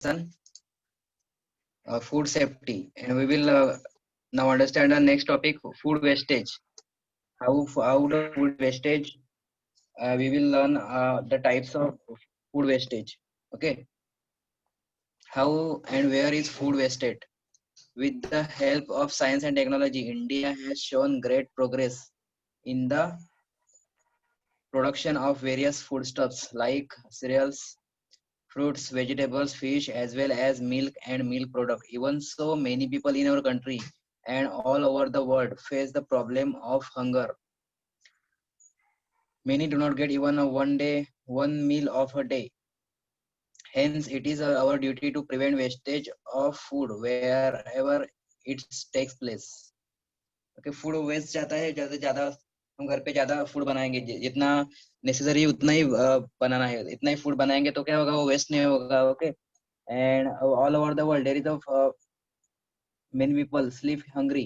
lesson, food safety, and we will now understand the next topic, food wastage. How the food wastage? We will learn the types of food wastage. Okay, how and where is food wasted? With the help of science and technology, India has shown great progress in the production of various foodstuffs like cereals, fruits, vegetables, fish, as well as milk and milk product. Even so, many people in our country and all over the world face the problem of hunger. Many do not get even one meal of a day. Hence, it is our duty to prevent wastage of food wherever it takes place. Okay, food waste जाता है ज्यादा से ज्यादा हम घर पे ज्यादा food बनाएंगे जितना नेसेसरी उतना ही बनाना है इतना ही फूड बनाएंगे तो क्या होगा वो वेस्ट नहीं होगा okay and all over the world there is of many people sleep hungry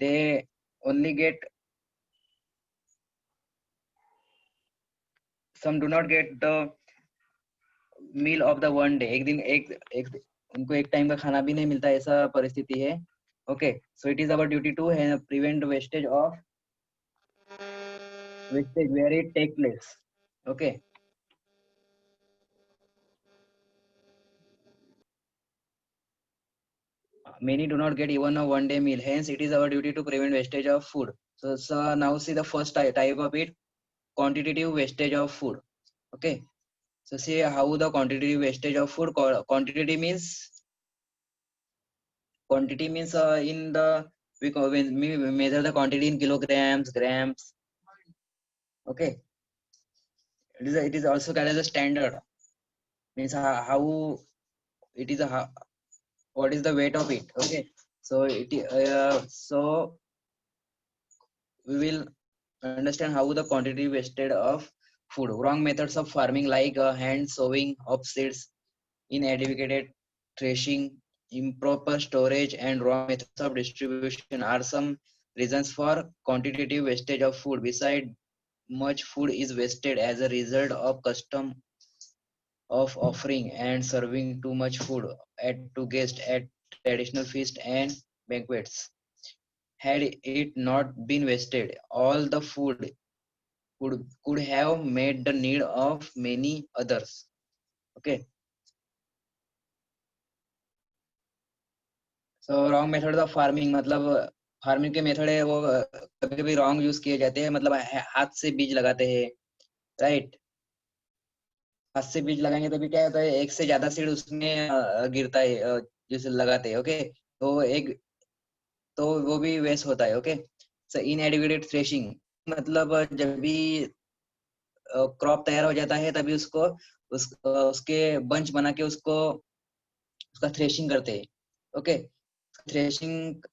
they only get some do not get the meal of the one day एक दिन एक उनको एक टाइम का खाना भी नहीं मिलता ऐसा परिस्थिति है okay so it is our duty to prevent wastage where it take place okay many do not get even a one day meal hence it is our duty to prevent wastage of food so now see the first type of it quantitative wastage of food okay so see how the quantitative wastage of food quantity means in the when we measure the quantity in kilograms grams okay it is also called as a standard means how it is what is the weight of it okay so so we will understand how the quantity wasted of food wrong methods of farming like hand sowing of seeds inadequate threshing improper storage and wrong methods of distribution are some reasons for quantitative wastage of food beside much food is wasted as a result of custom of offering and serving too much food to guests at traditional feasts and banquets had it not been wasted all the food could have met the need of many others okay so wrong methods of farming मतलब farming के method है वो कभी कभी wrong use किए जाते हैं मतलब हाथ से बीज लगाते हैं राइट हाथ से बीज लगाएंगे तभी क्या होता है एक से ज्यादा सीड उसमें गिरता है जैसे लगाते हैं ओके तो एक तो वो भी वेस्ट होता है ओके सो इनएडिक्वेट थ्रेशिंग मतलब जब भी क्रॉप तैयार हो जाता है तभी उसको उसके बंच बना के उसको उसका थ्रेशिंग करते हैं ओके थ्रेशिंग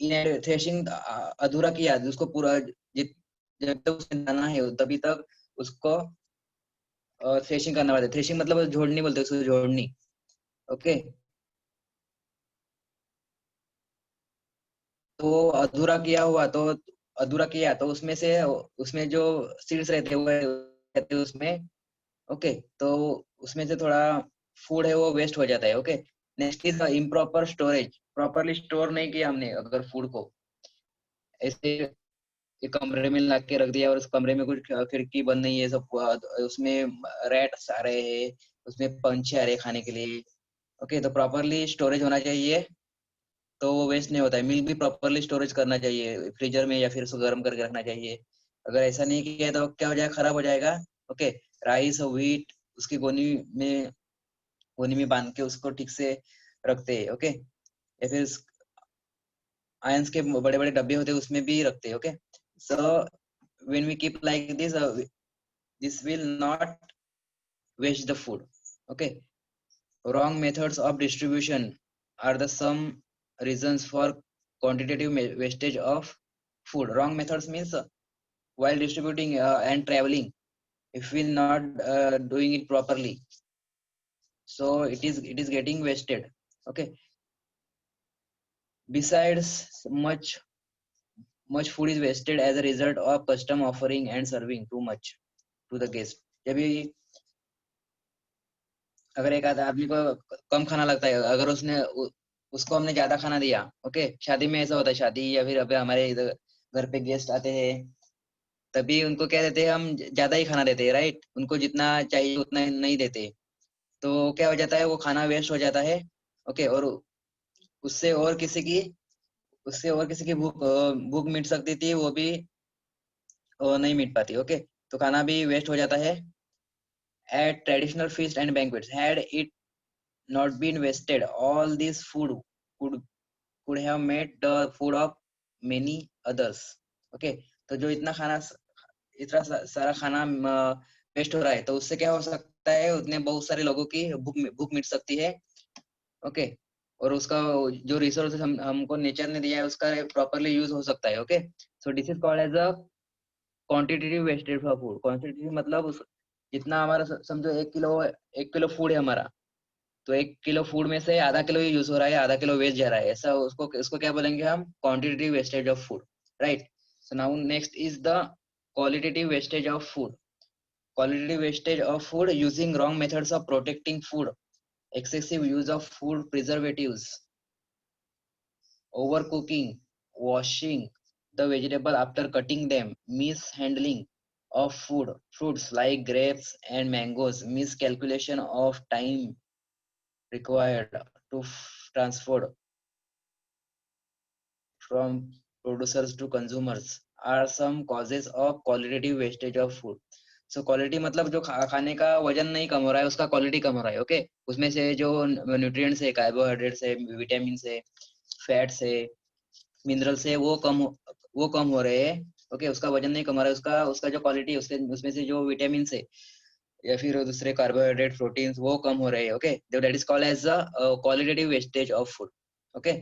थ्रेशिंग अधूरा किया उसको पूरा जब तक उसमें दाना है तभी तक उसको थ्रेशिंग करना पड़ता है थ्रेशिंग मतलब झोड़नी बोलते हैं उसको झोड़नी ओके तो अधूरा किया हुआ तो अधूरा किया तो उसमें से उसमें जो सीड्स रहते हैं वो रहते हैं उसमें ओके तो उसमें से थोड़ा फूड है वो वेस्ट हो जाता है okay next is improper storage properly store नहीं किया हमने अगर फूड को ऐसे एक कमरे में ला के रख दिया और उस कमरे में कुछ खिड़की बंद नहीं है सब उसमें रैट्स आ रहे हैं उसमें पंछी आ रहे हैं खाने के लिए ओके तो प्रॉपरली स्टोरेज होना चाहिए तो वो वेस्ट नहीं होता है मिल्क भी प्रॉपरली स्टोरेज करना चाहिए फ्रीजर में या फिर उसको गर्म करके रखना चाहिए अगर ऐसा नहीं किया तो क्या हो जाएगा खराब हो जाएगा ओके राइस व्हीट उसकी गोनी में बांध के उसको ठीक से रखते हैं ओके या फिर आयंस के बड़े बड़े डब्बे होते हैं उसमें भी रखते हैं okay so when we keep like this this will not waste the food okay wrong methods of distribution are the some reasons for quantitative wastage of food wrong methods means while distributing and traveling if we not doing it properly so it is getting wasted okay besides much food is wasted as a result of custom offering and serving too much to the guest जब भी अगर एक आधा आदमी को कम खाना लगता है, अगर उसको हमने ज्यादा खाना दिया, ओके, शादी में ऐसा होता है, शादी या फिर अभी हमारे इधर घर पे गेस्ट आते हैं, तभी उनको क्या देते हैं, हम ज्यादा ही खाना देते हैं, राइट, उनको जितना चाहिए उतना नहीं देते, तो क्या हो जाता है, वो खाना वेस्ट हो जाता है। ओके, और उससे और किसी की उससे और किसी की भूख मिट सकती थी, वो भी नहीं मिट पाती। ओके, तो खाना भी वेस्ट हो जाता है। At traditional feast and banquets, had it not been wasted, all this food could could have made the food of many others. Okay, तो जो इतना सारा खाना वेस्ट हो रहा है, तो उससे क्या हो सकता है, उतने बहुत सारे लोगों की भूख मिट सकती है। ओके, और उसका जो रिसोर्सेस हमको नेचर ने दिया है, उसका प्रॉपरली यूज हो सकता है। Okay, so this is called as a quantitative wastage of food. Quantitative मतलब जितना हमारा समझो 1 किलो फूड है हमारा, तो 1 किलो फूड में से आधा किलो ही यूज हो रहा है, आधा किलो वेस्ट जा रहा है, ऐसा उसको क्या बोलेंगे हम, quantitative wastage of food, right. So now next is the qualitative wastage of food. Qualitative wastage of food: using wrong methods of protecting food, excessive use of food preservatives, overcooking, washing the vegetable after cutting them, mishandling of fruits like grapes and mangoes, miscalculation of time required to transfer from producers to consumers are some causes of qualitative wastage of food. So quality मतलब जो खाने का वजन नहीं कम हो रहा है, उसका क्वालिटी कम हो रहा है। ओके, उसमें से जो न्यूट्रिएंट्स है, कार्बोहाइड्रेट्स है, विटामिन है, फैट्स है, मिनरल्स है, वो कम हो रहे हैं। ओके, उसका वजन नहीं कम हो रहा है, उसका उसका जो क्वालिटी है, उसके उसमें से जो विटामिन है या फिर दूसरे कार्बोहाइड्रेट प्रोटीन्स, वो कम हो रहे हैं। Okay, that is called as the qualitative wastage of food. Okay,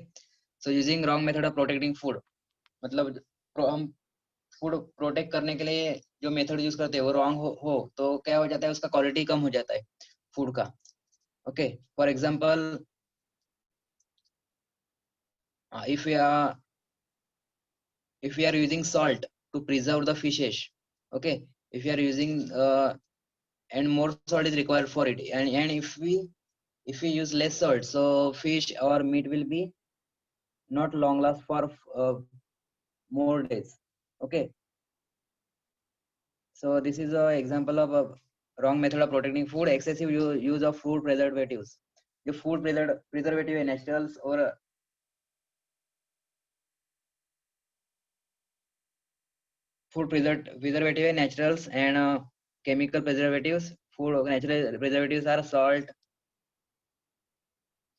so using wrong method of protecting food मतलब हम फूड प्रोटेक्ट करने के लिए जो मेथड यूज करते हैं वो रॉन्ग हो तो क्या हो जाता है, उसका क्वालिटी कम हो जाता है फूड का। Okay, for example, if we are if we are using salt to preserve the fishes, okay, if we are using and more salt is required for it, and if we use less salt, so fish or meat will be not long last for more days. Okay, so this is a example of a wrong method of protecting food: excessive use of food preservatives. जो food preservative है, naturals और food preservative है, naturals and chemical preservatives. Food natural preservatives are salt,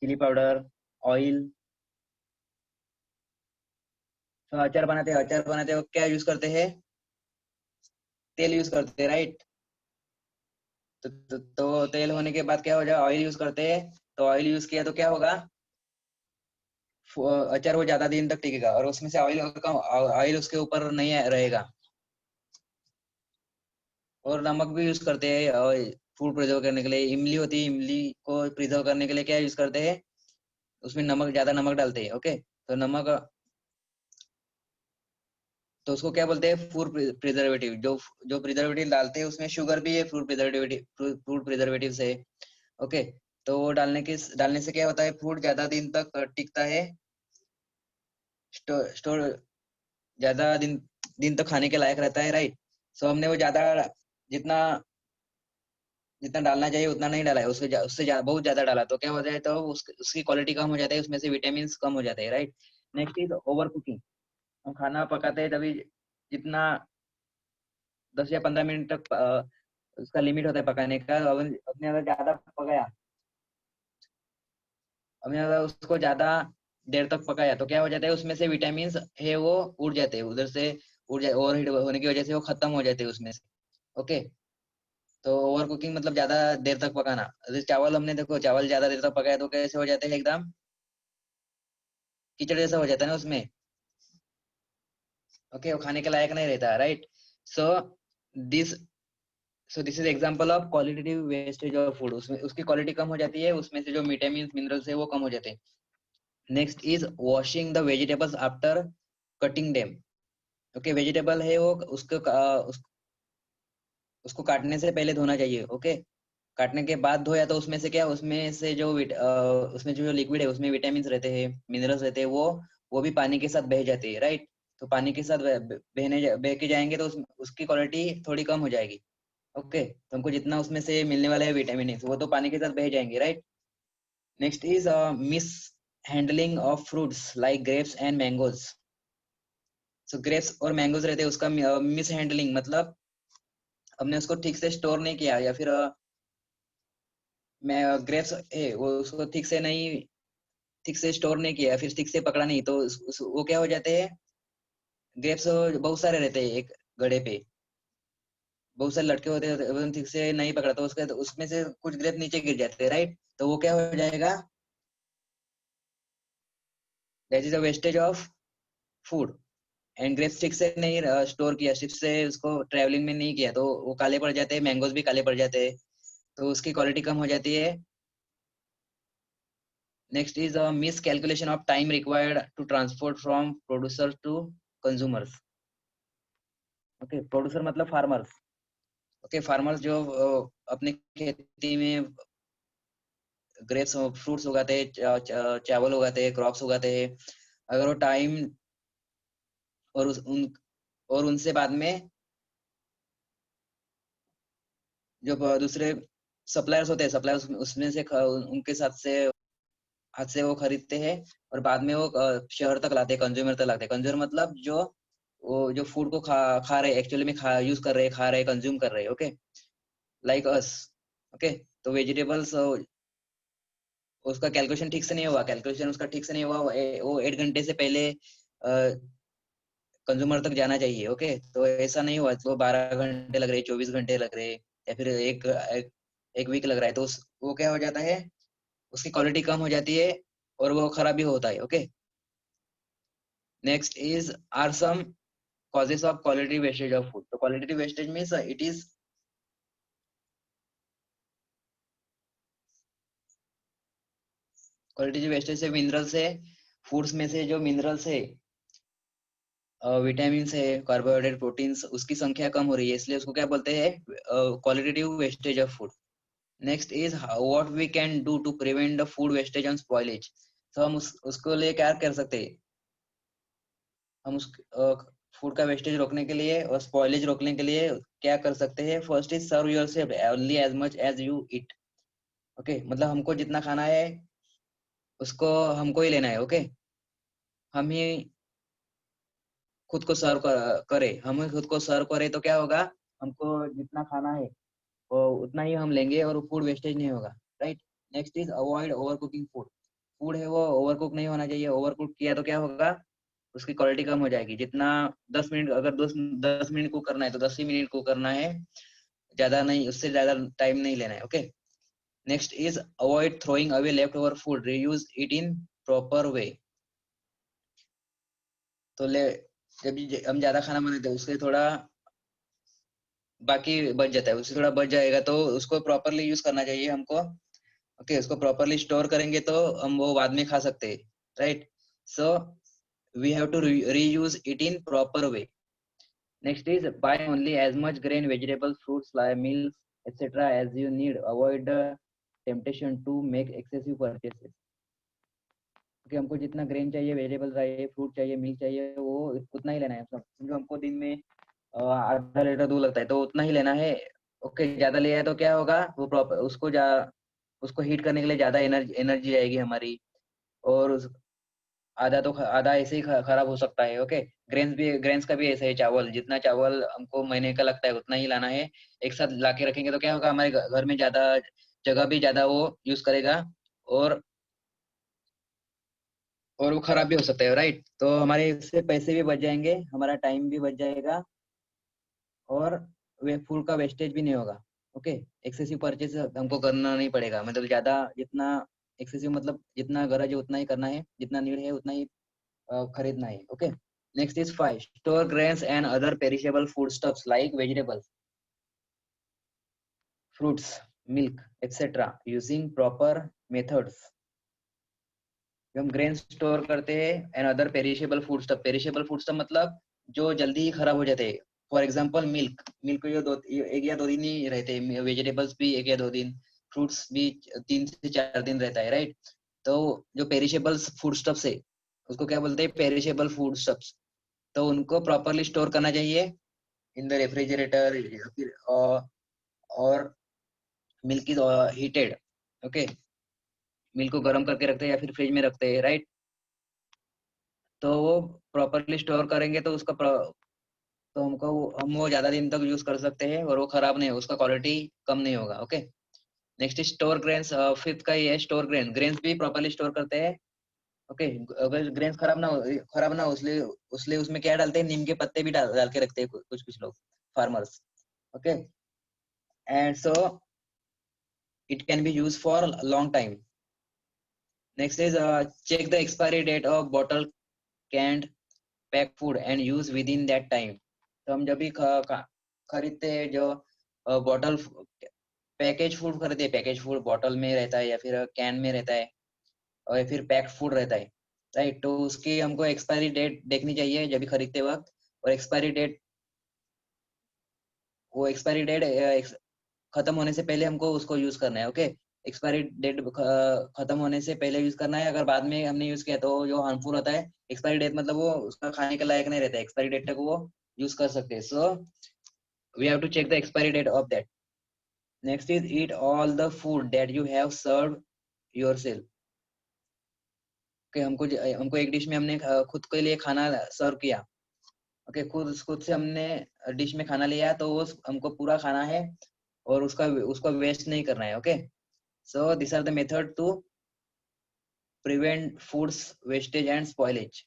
chilli powder, oil. तो अचार बनाते वक्त क्या use करते हैं, तेल यूज करते हैं, राइट। तो तेल होने के बाद क्या हो जाए, ऑयल यूज करते हैं, तो ऑयल यूज किया तो क्या होगा, अचार वो ज्यादा दिन तक टिकेगा, और उसमें से ऑयल उसके ऊपर नहीं रहेगा। और नमक भी यूज करते हैं फूड प्रिजर्व करने के लिए। इमली होती है, इमली को प्रिजर्व करने के लिए क्या यूज करते हैं, उसमें ज्यादा नमक डालते हैं। ओके, तो नमक, तो उसको क्या बोलते हैं, फूड प्रिजर्वेटिव। जो जो प्रिजर्वेटिव डालते हैं उसमें शुगर भी है, फूड प्रिजर्वेटिव से। ओके, तो वो डालने से क्या होता है, फूड ज्यादा दिन तक टिकता है, स्टोर ज्यादा दिन तक खाने के लायक रहता है, राइट। सो हमने वो जितना जितना डालना चाहिए उतना नहीं डाला है, बहुत ज्यादा डाला, तो क्या हो जाए, तो उसकी क्वालिटी कम हो जाती है, उसमें से विटामिन कम हो जाते हैं, right. Next is over cooking. हम खाना पकाते हैं तभी जितना 10 या 15 मिनट तक उसका लिमिट होता है पकाने का। अपने अगर ज्यादा पकाया, हमने अगर उसको ज्यादा देर तक पकाया, तो क्या हो जाता है, उसमें से विटामिन है वो उड़ जाते हैं उधर से, उड़ जाए, ओवर हीट होने की वजह से वो खत्म हो जाते हैं उसमें से। ओके, तो ओवर कुकिंग मतलब ज्यादा देर तक पकाना। जैसे चावल, हमने देखो चावल ज्यादा देर तक पकाया तो कैसे हो जाते हैं, एकदम कीचड़ जैसा हो जाता है ना उसमें। ओके, वो खाने के लायक नहीं रहता, right. So this this is example of qualitative wastage of food. उसमें उसकी क्वालिटी कम हो जाती है, उसमें से जो विटामिन मिनरल्स है वो कम हो जाते हैं। Next is washing the vegetables after cutting them. Okay, vegetable है वो उसको काटने से पहले धोना चाहिए। ओके, काटने के बाद धोया तो उसमें से क्या, उसमें से जो उसमें जो लिक्विड है उसमें विटामिन रहते हैं, मिनरल्स रहते हैं, वो भी पानी के साथ बह जाते हैं, राइट। तो पानी के साथ बह के जाएंगे तो उसकी क्वालिटी थोड़ी कम हो जाएगी। ओके, तो हमको जितना उसमें से मिलने वाला है विटामिन वो तो पानी के साथ बह जाएंगे, right. Next is miss handling of fruits like grapes and mangoes. So grapes और मैंगोज रहते हैं, उसका मिस हैंडलिंग मतलब हमने उसको ठीक से स्टोर नहीं किया, या फिर मैं ग्रेप्स है वो उसको ठीक से स्टोर नहीं किया, फिर ठीक से पकड़ा नहीं, तो वो क्या हो जाते हैं, ग्रेप्स बहुत सारे रहते हैं एक गड़े पे, बहुत सारे लटके होते हैं, वो ठीक से नहीं पकड़ा तो उसमें से कुछ ग्रेप नीचे गिर जाते हैं, राइट। तो वो क्या हो जाएगा, that is a wastage of food. And grapes ठीक से नहीं स्टोर किया, ठीक से उसको ट्रेवलिंग में नहीं किया, तो वो काले पड़ जाते हैं, मैंगोज भी काले पड़ जाते हैं, तो उसकी क्वालिटी कम हो जाती है। Next is miscalculation of time required to transport from producer to consumers. Okay, producer मतलब फार्मर्स। ओके, फार्मर्स जो अपने खेती में ग्रेप्स फ्रूट्स उगाते हैं, चावल उगाते हैं, क्रॉप्स उगाते हैं, अगर वो टाइम और और उनसे बाद में जो दूसरे सप्लायर्स होते हैं, सप्लायर्स उसमें से उनके साथ से हाथ से वो खरीदते हैं, और बाद में वो शहर तक लाते हैं, कंज्यूमर तक लाते हैं। कंज्यूमर मतलब जो वो जो फूड को खा रहे, एक्चुअली में खा यूज कर रहे, खा रहे, कंज्यूम कर रहे, ओके, लाइक अस। ओके, तो वेजिटेबल्स उसका कैलकुलेशन ठीक से नहीं हुआ, कैलकुलेशन उसका ठीक से नहीं हुआ, वो 8 घंटे से पहले कंज्यूमर तक जाना चाहिए। ओके, तो ऐसा नहीं हुआ, तो 12 घंटे लग रहे, 24 घंटे लग रहे, या फिर एक वीक लग रहा है, तो वो क्या हो जाता है, उसकी क्वालिटी कम हो जाती है, और वो खराब भी होता है। Okay, next is are some causes of quality wastage of food. So quality wastage means it is quality wastage से मिनरल्स है, फूड्स में से जो मिनरल्स है, विटामिन है, कार्बोहाइड्रेट, प्रोटीन्स, उसकी संख्या कम हो रही है, इसलिए उसको क्या बोलते हैं, qualitative wastage of food. Next is what we can do to prevent the food wastage and spoilage. तो हम उसको लिए क्या कर सकते हैं, हम उस फूड का वेस्टेज रोकने के लिए और स्पॉइलेज रोकने के लिए क्या कर सकते हैं। First is serve yourself only as much as you eat. Okay, मतलब हमको जितना खाना है उसको हमको ही लेना है। ओके, हम ही खुद को सर्व करे, हम ही खुद को सर्व करे तो क्या होगा, हमको जितना खाना है वो उतना ही हम लेंगे, और फूड वेस्टेज नहीं होगा, right. Next is avoid over cooking food. Food है वो ओवर कुक नहीं होना चाहिए, ओवर कुक किया तो क्या होगा, उसकी क्वालिटी कम हो जाएगी। जितना 10 मिनट, अगर 10 मिनट कुक करना है तो 10 ही मिनट कुक करना है, ज्यादा नहीं, उससे ज्यादा टाइम नहीं लेना है। Okay, next is avoid throwing away left over food, reuse it in proper वे। तो जब हम ज्यादा खाना बनाते हैं उससे थोड़ा बाकी बच जाता है, उससे थोड़ा बच जाएगा, तो उसको प्रॉपरली यूज करना चाहिए हमको। ओके, उसको प्रॉपरली स्टोर करेंगे तो हम वो बाद में खा सकते हैं, right. So we have to reuse it in proper way. Next is buy only as much grain vegetables fruits milk etc as you need, avoid the temptation to make excessive purchases। क्योंकि हमको जितना grain चाहिए, vegetable चाहिए, fruit चाहिए, milk चाहिए, वो उतना ही लेना है। सब समझो, हमको दिन में आधा लीटर दूध लगता है तो उतना ही लेना है। ओके, ज्यादा लिया है तो क्या होगा, वो प्रॉपर उसको हीट करने के लिए ज्यादा एनर्जी एनर्जी जाएगी हमारी, और आधा तो आधा ऐसे ही खराब हो सकता है। ओके, ग्रेन्स का भी ऐसा है, चावल जितना चावल हमको महीने का लगता है उतना ही लाना है। एक साथ ला के रखेंगे तो क्या होगा, हमारे घर में ज्यादा जगह भी ज्यादा वो यूज करेगा, और वो खराब भी हो सकता है, राइट। तो हमारे इससे पैसे भी बच जाएंगे, हमारा टाइम भी बच जाएगा, और वे फूड का वेस्टेज भी नहीं होगा। ओके, एक्सेसिव परचेज हमको करना नहीं पड़ेगा, मतलब ज्यादा जितना एक्सेसिव मतलब जितना गरज है उतना ही करना है, जितना नीड है उतना ही खरीदना है। Okay, next is 5 store grains and other perishable food stuffs like vegetables, fruits, milk etc using proper methods. हम ग्रेन स्टोर करते हैं and other perishable food stuff, perishable food stuff मतलब जो जल्दी ही खराब हो जाते हैं, फॉर एग्जाम्पल मिल्क, मिल्क जो दो एक या दो दिन ही रहते हैं, वेजिटेबल्स भी एक या दो दिन, फ्रूट्स भी 3 से 4 दिन रहता है, राइट। तो जो पेरिशेबल्स फूड स्टफ्स है उसको क्या बोलते हैं, पेरिशेबल फूड स्टफ्स। तो उनको प्रॉपरली स्टोर करना चाहिए इन द रेफ्रिजरेटर, या फिर और milk is heated, okay, milk को गर्म करके रखते हैं या फिर फ्रिज में रखते हैं, राइट। तो वो प्रॉपरली स्टोर करेंगे तो तो हम वो ज्यादा दिन तक यूज कर सकते हैं और वो खराब नहीं, उसका क्वालिटी कम नहीं होगा, okay. Next store grains, fifth का ये है स्टोर ग्रेन्स भी प्रॉपरली स्टोर करते हैं, ओके। अगर ग्रेन्स खराब ना हो, इसलिए उसलिए उसमें क्या डालते हैं, नीम के पत्ते भी डाल के रखते हैं कुछ कुछ लोग, farmers, okay. And so it can be use for long time. Next is check the expiry date of bottle, canned, packed food and use within that time। तो हम जब भी खरीदते हैं जो बॉटल, पैकेज फूड खरीदते हैं, पैकेज फूड बॉटल में रहता है या फिर कैन में रहता है और या फिर पैक्ड फूड रहता है, राइट। तो उसकी हमको एक्सपायरी डेट देखनी चाहिए जब भी खरीदते वक्त। और एक्सपायरी डेट, वो एक्सपायरी डेट खत्म होने से पहले हमको उसको यूज करना है, ओके। एक्सपायरी डेट खत्म होने से पहले यूज करना है, अगर बाद में हमने यूज किया तो जो हार्मफुल होता है। एक्सपायरी डेट मतलब वो उसका खाने के लायक नहीं रहता है, एक्सपायरी डेट तक वो यूज कर सकते हैं। So we have to check the expiry date of that. Next is eat all the food that you have serve yourself. Okay, हमको एक डिश में हमने खुद के लिए खाना सर्व किया, ओके। खुद से हमने डिश में खाना लिया तो वो हमको पूरा खाना है और उसको वेस्ट नहीं करना है, okay. So these are the method to prevent foods wastage and spoilage।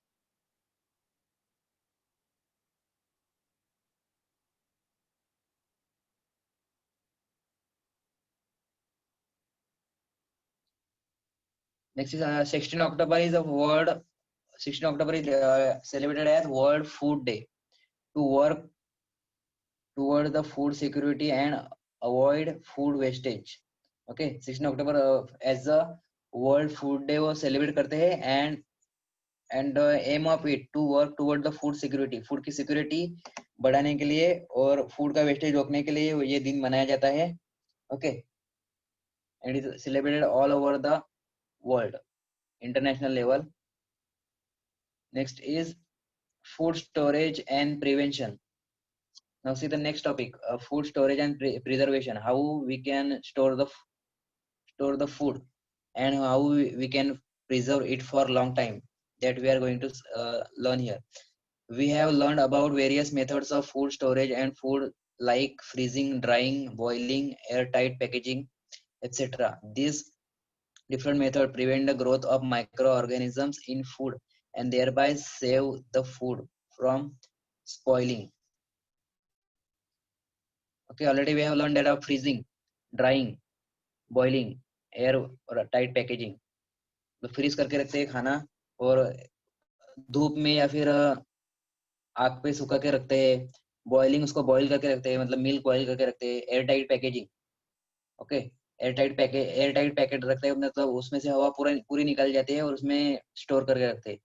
Next is 16 October is a world 16 October is celebrated as World Food Day to work toward the food security and avoid food wastage। Okay, 16 October as a World Food Day वो celebrate करते हैं and aim of it to work toward the food security, food की security बढ़ाने के लिए और food का wastage रोकने के लिए ये दिन मनाया जाता है, okay। And it is celebrated all over the world, international level। Next is food storage and prevention। Now see the next topic, food storage and preservation, how we can store the food and how we can preserve it for long time, that we are going to learn here। We have learned about various methods of food storage and food like freezing, drying, boiling, airtight packaging, etc. These different methods prevent the growth of microorganisms in food and thereby save the food from spoiling, okay। Already we have learned that of freezing, drying, boiling, air or tight packaging। तो freeze करके रखते हैं खाना और धूप में या फिर आग पे सुखा के रखते हैं। बॉइलिंग, उसको बॉईल करके रखते हैं, मतलब मिल्क बॉईल करके रखते हैं। Air tight packaging, okay. Air tight packet रखते हैं, मतलब उसमें से हवा पूरा पूरी निकल जाती है और उसमें स्टोर करके रखते हैं,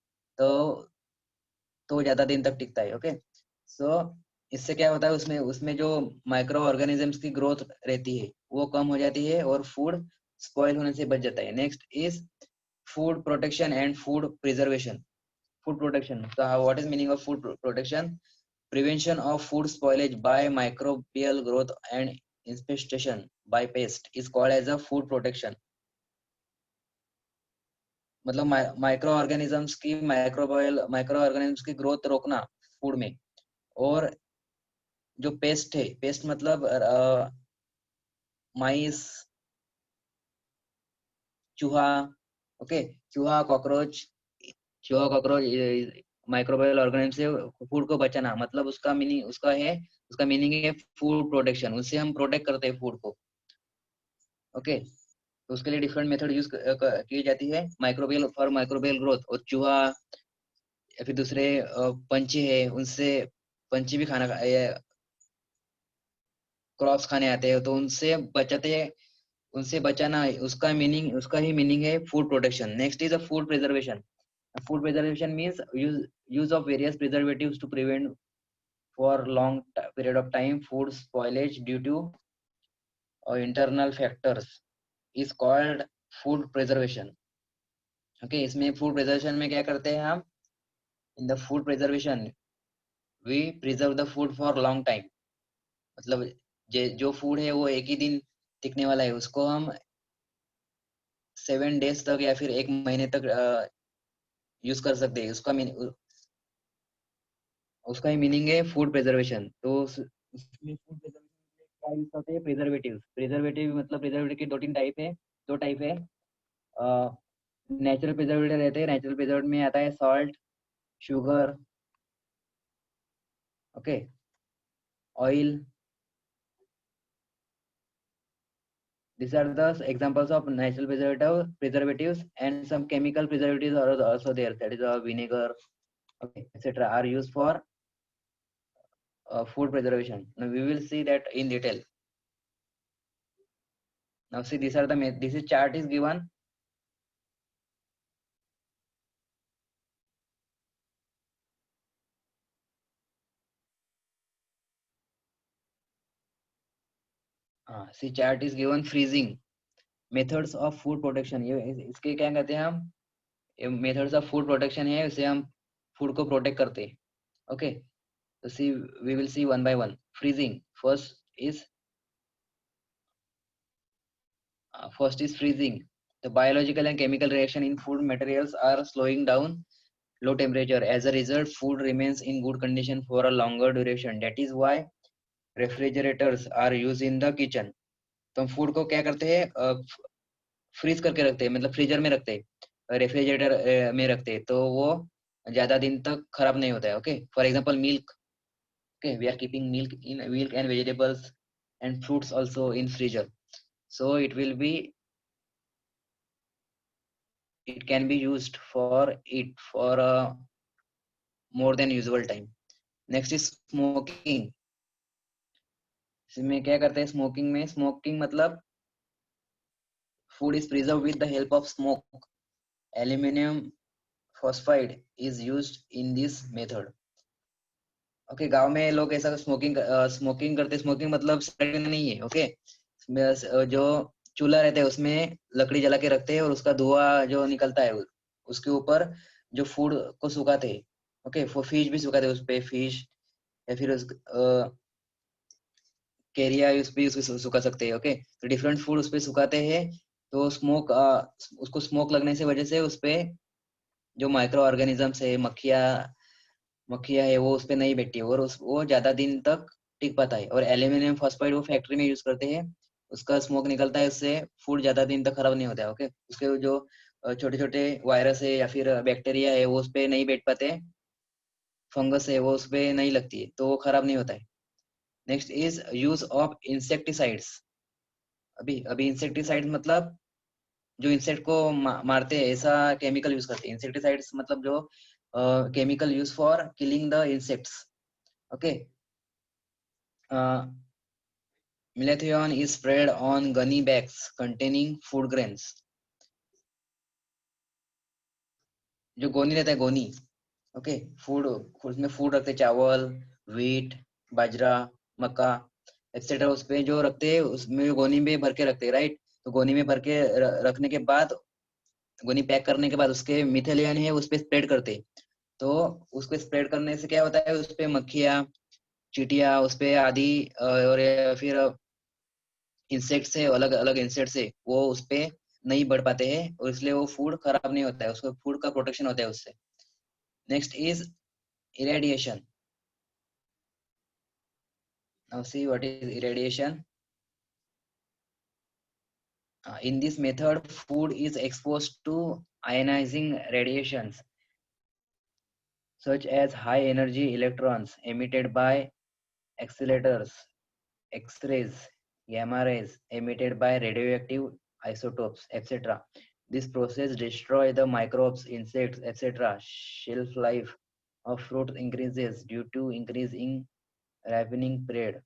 तो ज्यादा दिन तक टिकता है, ओके। सो इससे क्या होता है, उसमें उसमें जो माइक्रो ऑर्गेनिजम्स की ग्रोथ रहती है वो कम हो जाती है और फूड स्पॉइल होने से बच जाता है। Next is food protection and food preservation. Food protection, what is meaning of food protection? Prevention of food spoilage by microbial growth and infestation by pest is called as a food protection। मतलब micro organisms की growth रोकना food में। और जो paste है, paste मतलब माइस, चूहा, okay. चूहा कॉकरोच माइक्रोबायल ऑर्गेनिज्म से फूड को बचाना, मतलब उसका मीनिंग है फूड प्रोटेक्शन। उससे हम प्रोटेक्ट करते हैं फूड को, ओके। तो उसके लिए डिफरेंट मेथड यूज की जाती है, माइक्रोबियल ग्रोथ। और चूहा या फिर दूसरे पंछी है, उनसे पंछी भी खाना क्रॉप्स खाने आते हैं, तो उनसे बचाते हैं, उनसे बचाना, उसका ही मीनिंग है food protection. Next is a food preservation. Food preservation means use of various preservatives to prevent for long period of time, food spoilage due to internal factors is called food preservation. Okay, इसमें food preservation में क्या करते हैं हम? In the food preservation we preserve the food for long time. मतलब जो food है वो एक ही दिन टिकने वाला है, उसको हम 7 days तक या फिर 1 महीने तक यूज कर सकते हैं। उसका ही मीनिंग है फूड प्रिजर्वेशन। तो उसमें फूड प्रिजर्वेशन क्या यूज करते हैं? प्रिजर्वेटिव। प्रिजर्वेटिव मतलब प्रिजर्वेटिव की दो टाइप है। नेचुरल प्रिजर्वेटिव रहते हैं। नेचुरल प्रिजर्वेटिव में आता है salt, sugar, okay, oil. These are the examples of natural preservatives, and some chemical preservatives are also there. That is vinegar, okay, etc. are used for food preservation. Now we will see that in detail. Now see, these are the this is chart is given. See, chart is given freezing methods of food protection. ये इसके क्या कहते हैं हम? ये methods of food protection है, इसे हम food को protect करते हैं। Okay, so see, we will see one by one. Freezing. First is freezing. The biological and chemical reaction in food materials are slowing down low temperature. As a result, food remains in good condition for a longer duration. That is why refrigerators are used in the kitchen. तो हम food को क्या करते हैं? Freeze करके रखते हैं, मतलब फ्रीजर में रखते हैं, रेफ्रिजरेटर में रखते हैं, तो वो ज्यादा दिन तक खराब नहीं होता है। Okay, for example milk. Okay, we are keeping milk and vegetables and fruits also in freezer, so it can be used for more than usual time. Next is smoking. इसमें क्या करते हैं स्मोकिंग में? स्मोकिंग मतलब food is preserved with the help of smoke. Aluminum phosphide is used in this method. Okay, गांव में लोग ऐसा स्मोकिंग करते। स्मोकिंग मतलब सिगरेट नहीं है। ओके, जो चूल्हा रहता है उसमें लकड़ी जला के रखते हैं और उसका धुआं जो निकलता है उसके ऊपर जो फूड को सुखाते हैं। ओके, वो फिश भी सुखाते हैं, उस पे फिश या फिर केरिया उस पे सुखा सकते हैं। ओके, तो डिफरेंट फूड उस पे सुखाते हैं, तो उसको स्मोक लगने से वजह से उस पे जो माइक्रो ऑर्गेनिजम्स है, मक्खियां है, वो उस पे नहीं बैठती और वो ज्यादा दिन तक टिक पाता है। और एल्यूमिनियम फॉस्फाइड वो फैक्ट्री में यूज करते हैं, उसका स्मोक निकलता है, उससे फूड ज्यादा दिन तक खराब नहीं होता है। ओके, उसके जो छोटे छोटे वायरस है या फिर बैक्टीरिया है वो उस पे नहीं बैठ पाते, फंगस है वो उस पे नहीं लगती है, तो वो खराब नहीं होता है। Next is use of insecticides. अभी इंसेक्टिसाइड मतलब जो इंसेक्ट को मारते हैं ऐसा केमिकल यूज करते हैं। इंसेक्टिसाइड्स मतलब जो chemical use for killing the insects. Okay, Malathion is spread on gunny bags containing food grains. जो गोनी रहता है, गोनी, ओके, फूड, उसमें फूड रखते हैं, चावल, व्हीट, बाजरा, मक्का एक्सेट्रा, उस पे जो रखते हैं उसमें गोनी में भर के रखते हैं, राइट। तो गोनी में भर के रखने के बाद, गोनी पैक करने के बाद उसके मिथेलियन है उस पे स्प्रेड करते हैं। तो उसको स्प्रेड करने से क्या होता है, उस पे मक्खियाँ, चींटियाँ उस पे आदि और या फिर इंसेक्ट्स है, अलग अलग इंसेक्ट्स है, वो उस पे नहीं बढ़ पाते हैं और इसलिए वो फूड खराब नहीं होता है, उसको फूड का प्रोटेक्शन होता है उससे। Next is irradiation. Now see what is irradiation. In this method, food is exposed to ionizing radiations such as high energy electrons emitted by accelerators, X-rays, gamma rays emitted by radioactive isotopes, etc. This process destroys the microbes, insects, etc. Shelf life of fruit increases due to increase in ripening period.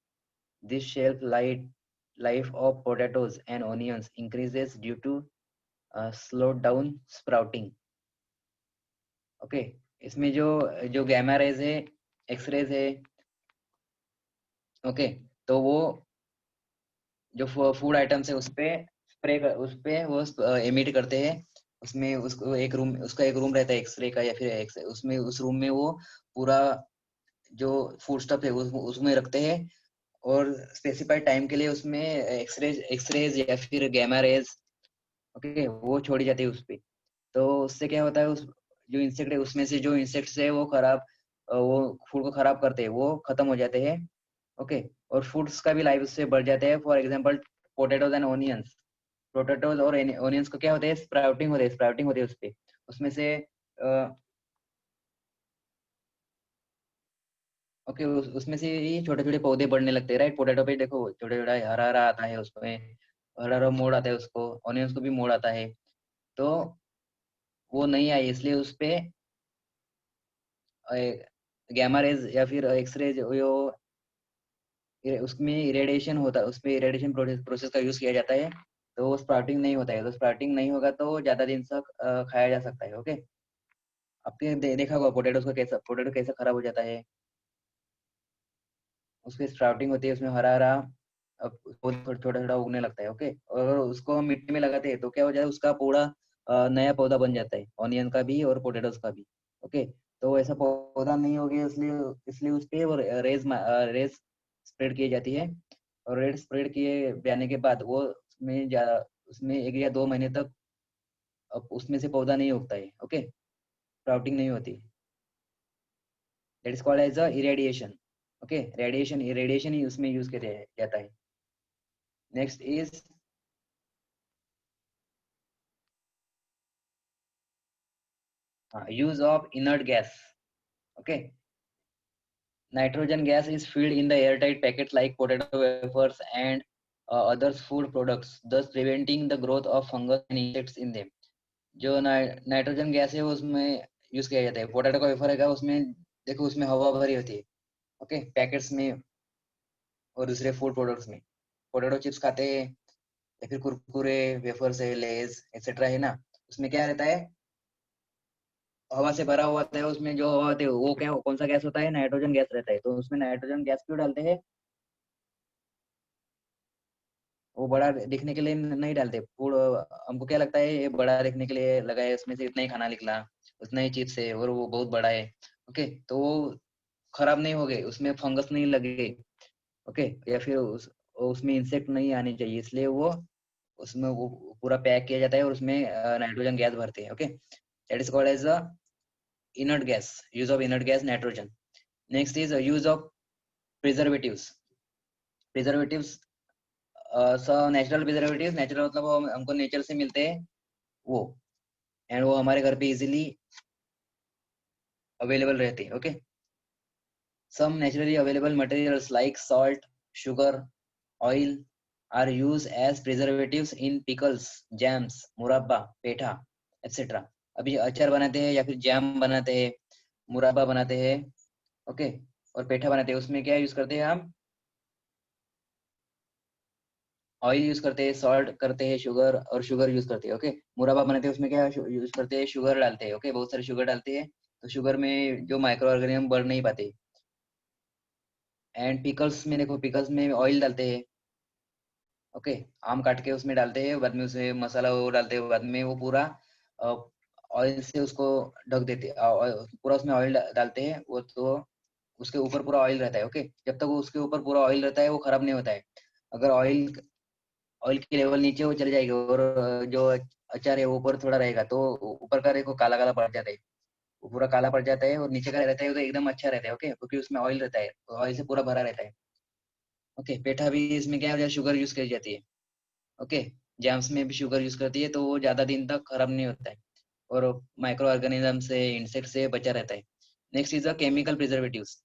This life of potatoes and onions increases due to slowed down sprouting. Okay, इसमें जो जो gamma raise है, x raise है, okay, तो वो जो food items है उस पे वो एमिट करते हैं। उसमें उसको एक रूम उसका एक रूम रहता है एक्सरे का, या फिर उसमें उस रूम में वो पूरा जो फूड स्टफ है उसमें रखते हैं, और स्पेसिफाइड टाइम के लिए उसमें एक्सरेज या फिर गैमा रेज, ओके, वो छोड़ी जाती है उस पे। तो उससे क्या होता है, उस जो इंसेक्ट है उसमें से जो इंसेक्ट्स है वो वो फूड को खराब करते हैं, वो खत्म हो जाते हैं। ओके, और फूड्स का भी लाइफ उससे बढ़ जाता है। For example potatoes and onions, potatoes और ओनियंस को क्या होते हैं, स्प्राउटिंग होती है उस पे। उसमें से ओके, उसमें से ही छोटे छोटे पौधे बढ़ने लगते हैं, राइट। पोटैटो पे देखो छोटे छोटा हरा हरा आता है उसमें, हरा हरा मोड़ आता है उसको, ऑनियंस को भी मोड़ आता है। तो वो नहीं आई, इसलिए उस पे गैमा रेज या फिर एक्सरे जो उसमें इरेडिएशन होता है, उसमें इरेडिएशन प्रोसेस का यूज किया जाता है। तो वो स्प्राउटिंग नहीं होता है, तो स्प्राउटिंग नहीं होगा तो ज्यादा दिन तक खाया जा सकता है। ओके, आपने देखा होगा पोटैटो कैसा खराब हो जाता है। उसकी स्प्राउटिंग होती है, उसमें हरा हरा छोटा छोटा उगने लगता है। ओके, और उसको हम मिट्टी में लगाते हैं तो क्या हो जाता है, उसका पूरा नया पौधा बन जाता है, ऑनियन का भी और पोटैटोज का भी। ओके, तो ऐसा पौधा नहीं हो गया, इसलिए इसलिए उस पे वो रेज स्प्रेड की जाती है। और रेड स्प्रेड किए जाने के बाद वो उसमें 1 या 2 महीने तक अब उसमें से पौधा नहीं उगता है। ओके, स्प्राउटिंग नहीं होती। That is called as a irradiation. Okay, radiation ही उसमें यूज किया जाता है। Next is use of inert gas. Okay, nitrogen gas is filled in the airtight packets like potato wafers and other food products, thus preventing the growth of fungus and insects in them. जो nitrogen gas है वो उसमें use किया जाता है। Potato का wafer है उसमें देखो उसमें हवा भरी होती है। ओके, पैकेट्स में और दूसरे फूड प्रोडक्ट्स में पोटैटो चिप्स खाते हैं, या फिर कुरकुरे, वेफर्स है, लेज एक्सेट्रा है ना, उसमें क्या रहता है, हवा से भरा हुआ होता है। उसमें जो हवा होती है वो क्या कौन सा गैस होता है, नाइट्रोजन गैस रहता है। तो उसमें नाइट्रोजन गैस क्यों डालते हैं, वो बड़ा दिखने के लिए नहीं डालते। फूड हमको क्या लगता है ये बड़ा दिखने के लिए लगा है, उसमें से इतना ही खाना निकला, उतना ही चिप्स है और वो बहुत बड़ा है। ओके, तो वो खराब नहीं हो गए, उसमें फंगस नहीं लगे। ओके, या फिर उसमें इंसेक्ट नहीं आने चाहिए, इसलिए वो उसमें वो पूरा पैक किया जाता है और उसमें नाइट्रोजन गैस भरते हैं। Okay, that is called as a inert gas, use of inert gas nitrogen. Next is use of preservatives. Preservatives natural preservatives, natural मतलब वो हमको नेचर से मिलते हैं वो, एंड वो हमारे घर पे इजीली अवेलेबल रहते हैं। Okay, some naturally available materials like salt, sugar, oil are use as preservatives in pickles, jams, मुरब्बा, पेठा एक्सेट्रा। अभी अचार बनाते हैं या फिर जैम बनाते हैं, मुरब्बा बनाते हैं। ओके, और पेठा बनाते हैं, उसमें क्या यूज करते हैं हम, ऑयल यूज करते हैं, सॉल्ट करते हैं, शुगर और शुगर यूज करते हैं। ओके, मुरब्बा बनाते हैं, उसमें क्या यूज करते हैं, शुगर डालते हैं। ओके, बहुत सारे शुगर डालते हैं, तो शुगर में जो माइक्रो ऑर्गेनिज्म बढ़ नहीं पाते। एंड पिकल्स में देखो, पिकल्स में ऑयल डालते हैं। ओके, आम काट के उसमें डालते हैं, बाद में उसमें मसाला वो डालते हैं, बाद में वो पूरा ऑयल से उसको ढक देते हैं। पूरा उसमें ऑयल डालते हैं वो, तो उसके ऊपर पूरा ऑयल रहता है। ओके, जब तक वो उसके ऊपर पूरा ऑयल रहता है वो खराब नहीं होता है। अगर ऑयल ऑयल की लेवल नीचे वो चले जाएगी और जो अचार है वो ऊपर थोड़ा रहेगा, तो ऊपर का देखो काला काला पड़ जाता है, वो पूरा काला पड़ जाता है, और नीचे का रहता है वो तो एकदम अच्छा रहता है। ओके, क्योंकि उसमें ऑयल रहता है, ऑयल से पूरा भरा रहता है। ओके, पेठा भी इसमें क्या है, शुगर यूज करी जाती है। ओके, जैम्स में भी शुगर यूज करती है, तो वो ज्यादा दिन तक खराब नहीं होता है, और माइक्रो ऑर्गेनिज्म से, इंसेक्ट से बचा रहता है। Next is a chemical preservatives.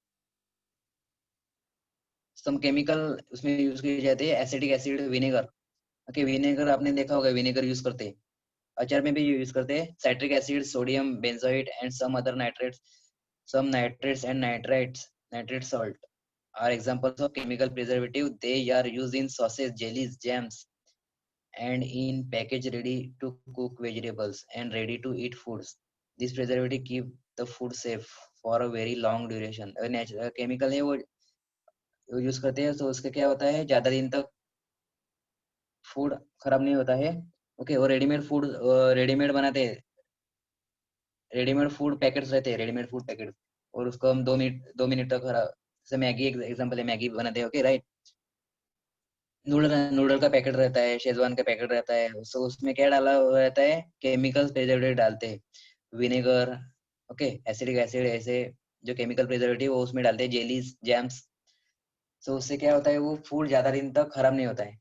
Some chemical उसमें यूज किए जाते हैं, acetic acid, vinegar. Okay, vinegar आपने देखा होगा, विनेगर यूज करते हैं, अचार में भी यूज करते हैं। Citric acid, sodium benzoate and some other nitrates, some nitrates and nitrate salt are examples of chemical preservative. They are used in sauces, jellies, jams, and in packaged ready to cook vegetables and ready to eat foods. This preservative keep the food safe for a very long duration. Natural chemical है वो use करते हैं, तो उसके क्या होता है, ज्यादा दिन तक फूड खराब नहीं होता है। ओके, और रेडीमेड बनाते हैं, रेडीमेड फूड पैकेट्स रहते हैं, रेडीमेड फूड पैकेट, और उसको हम 2 मिनट तक खराब, जैसे मैगी एग्जाम्पल है, मैगी बनाते हैं, ओके राइट। नूडल नूडल का पैकेट रहता है, शेजवान का पैकेट रहता है, सो उसमें क्या डाला हुआ रहता है, केमिकल्स प्रिजर्वेटिव डालते हैं, विनेगर, ओके, एसिडिक एसिड, ऐसे जो केमिकल प्रिजर्वेटिव वो उसमें डालते हैं, जेलीज, जैम्स। सो उससे क्या होता है, वो फूड ज्यादा दिन तक खराब नहीं होता है,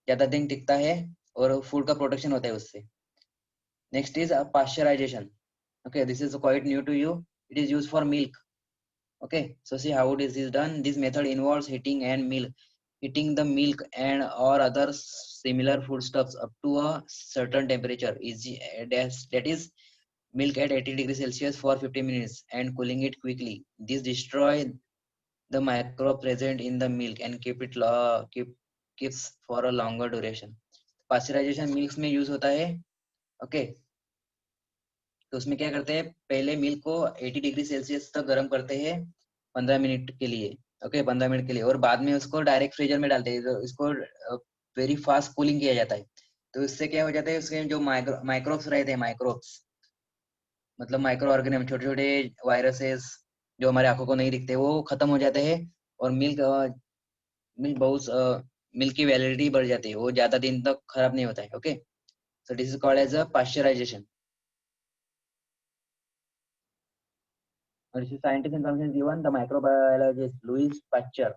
ज्यादा दिन टिकता है, और फूड का प्रोटेक्शन होता है उससे। Next is pasteurisation. Okay, this is quite new to you. It is used for milk. Okay, so see how it is done. This method involves heating the milk and or other similar foodstuffs up to a certain temperature. That is milk at 80 degrees Celsius for 50 minutes and cooling it quickly. This destroy the microbe present in the milk and keeps for a longer duration. Pasteurization milks में use होता है। Okay, तो उसमें क्या करते हैं, पहले milk को 80 डिग्री सेल्सियस तक गर्म करते हैं 15 मिनट के लिए। ओके, 15 मिनट के लिए, और बाद में उसको डायरेक्ट फ्रीजर में डालते हैं, तो इसको वेरी फास्ट कूलिंग किया जाता है। तो इससे क्या हो जाता है, उसके जो माइक्रोब्स रहते हैं, माइक्रोब्स मतलब माइक्रो ऑर्गेनिज्म, छोटे छोटे वायरसेस जो हमारे आंखों को नहीं दिखते, वो खत्म हो जाते हैं, और मिल्क बहुत मिल्क की वैलिडिटी बढ़ जाती है, वो ज्यादा दिन तक खराब नहीं होता है। Okay, so this is called as a pasteurization. Scientific information given, the microbiologist Louis Pasteur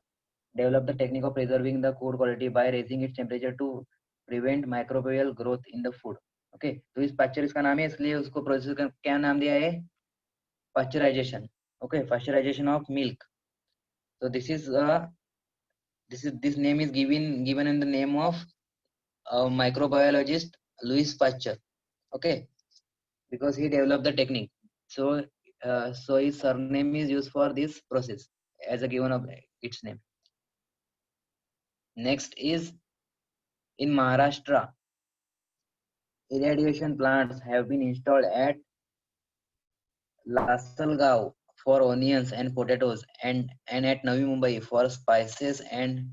developed the technique of preserving the food quality by raising its temperature to prevent microbial growth in the food. Okay, तो इस Pasteur इसका नाम है, इसलिए उसको process का क्या नाम दिया है, pasteurisation. Okay, pasteurisation of milk. तो this name is given in the name of microbiologist Louis Pasteur. Okay, because he developed the technique. So his surname is used for this process as a given of its name. Next is in Maharashtra, irradiation plants have been installed at Lasalgaon for onions and potatoes, and at Navi Mumbai for spices and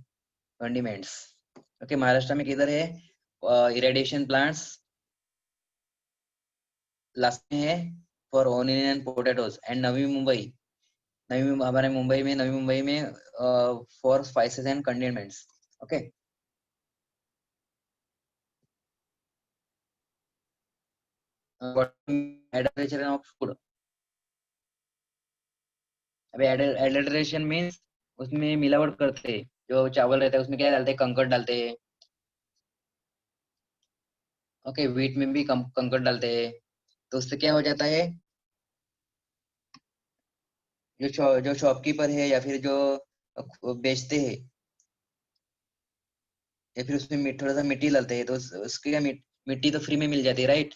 condiments. Okay, Maharashtra में किधर है irradiation plants, last में है for onion and potatoes, and हमारे नवी मुंबई में for spices and condiments. Okay, adulteration of food. अभी adulteration means उसमें मिलावट करते हैं, जो चावल रहता है उसमें क्या डालते हैं, कंकड़ डालते हैं। ओके, व्हीट में भी कंकड़ डालते हैं, तो उससे क्या हो जाता है, जो शॉपकीपर है या फिर जो बेचते हैं, या फिर उसमें थोड़ा सा मिट्टी डालते हैं, तो उसकी क्या मिट्टी तो फ्री में मिल जाती है, राइट।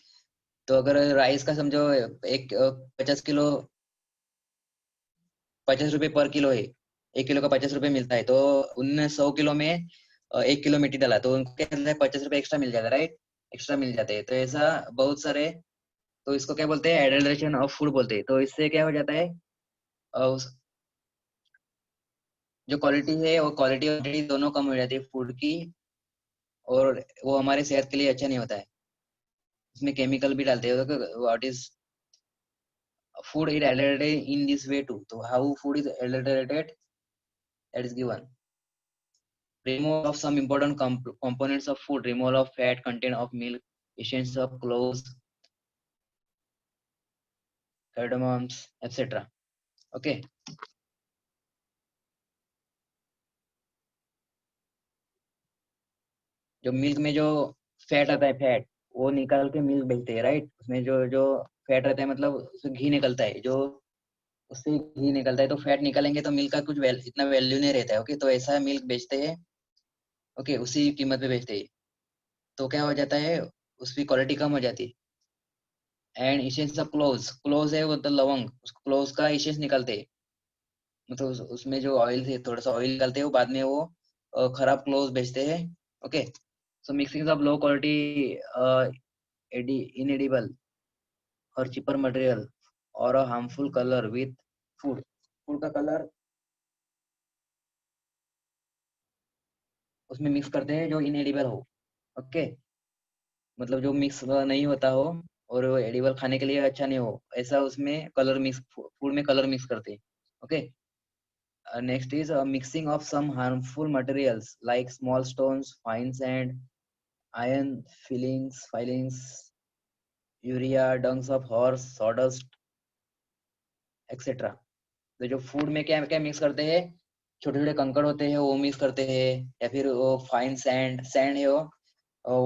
तो अगर राइस का समझो एक 50 किलो, 50 रुपए पर किलो है, 1 किलो का 50 रुपए मिलता है, तो उनने 100 किलो में 1 किलो मिट्टी डाला, तो उनको क्या मिलता है, 50 रुपए एक्स्ट्रा मिल जाता है, राइट, एक्स्ट्रा मिल जाते हैं। तो ऐसा बहुत सारे, तो इसको क्या बोलते हैं, एडल्ट्रेशन ऑफ फूड बोलते हैं। तो इससे क्या हो जाता है, जो क्वालिटी है वो क्वालिटी और क्वांटिटी दोनों कम हो जाती है फूड की, और वो हमारे सेहत के लिए अच्छा नहीं होता है। उसमें केमिकल भी डालते हैं। What is food is adulterated in this way too. So how food is adulterated, that is given. Removal of some important components of food, removal of fat content of milk, essence of cloves, cardamoms, etc. Okay, जो milk में जो fat आता है, fat वो निकाल के milk बेचते हैं, राइट। उसमें जो जो फैट रहता है, मतलब उससे घी निकलता है, जो उससे घी निकलता है, तो फैट निकालेंगे तो मिल्क का कुछ इतना वैल्यू नहीं रहता है। ओके, तो ऐसा मिल्क बेचते हैं। ओके, उसी कीमत पे बेचते हैं, तो क्या हो जाता है, उसकी क्वालिटी कम हो जाती है। एंड इसेंस ऑफ क्लोज है वो तो लवंग, उस क्लोज का इसेंस निकलते हैं, मतलब उसमें जो ऑयल थे, थोड़ा सा ऑयल निकलते हैं, वो बाद में वो खराब क्लोज बेचते हैं। Okay, so mixing of low quality इनएडिबल और चीपर मटेरियल और harmful colour with food, food का कलर उसमें मिक्स करते हैं जो इनएडिबल हो। ओके, मतलब जो मिक्स नहीं होता हो और वो एडिबल खाने के लिए अच्छा नहीं हो, ऐसा उसमें कलर मिक्स, फूड में कलर मिक्स करते हैं। Okay, next is a mixing of some harmful materials like small stones, fine sand, iron filings, urea, dungs of horse, sawdust, etc. तो जो फूड में क्या क्या मिक्स करते हैं, छोटे छोटे कंकड़ होते हैं वो मिक्स करते हैं, या फिर वो फाइन सैंड सैंड है वो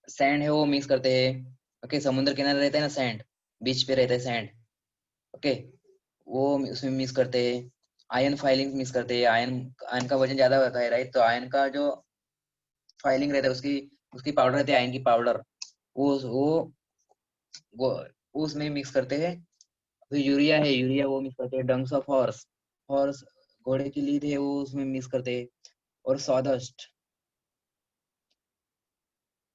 सैंड है वो मिक्स करते हैं। ओके, समुद्र किनारे रहता है ना सैंड, बीच पे रहता है सैंड। ओके, वो उसमें मिक्स करते हैं। आयन फाइलिंग मिक्स करते हैं, आयन आयन का वजन ज्यादा होता है राइट, तो आयन का जो फाइलिंग रहता है उसकी उसकी पाउडर रहती है आयन की पाउडर, वो उसमें मिक्स करते हैं। फिर यूरिया है, यूरिया वो मिक्स करते हैं। डंग्स ऑफ हॉर्स, हॉर्स घोड़े की लीद है वो उसमें मिक्स करते हैं। और सॉडस्ट,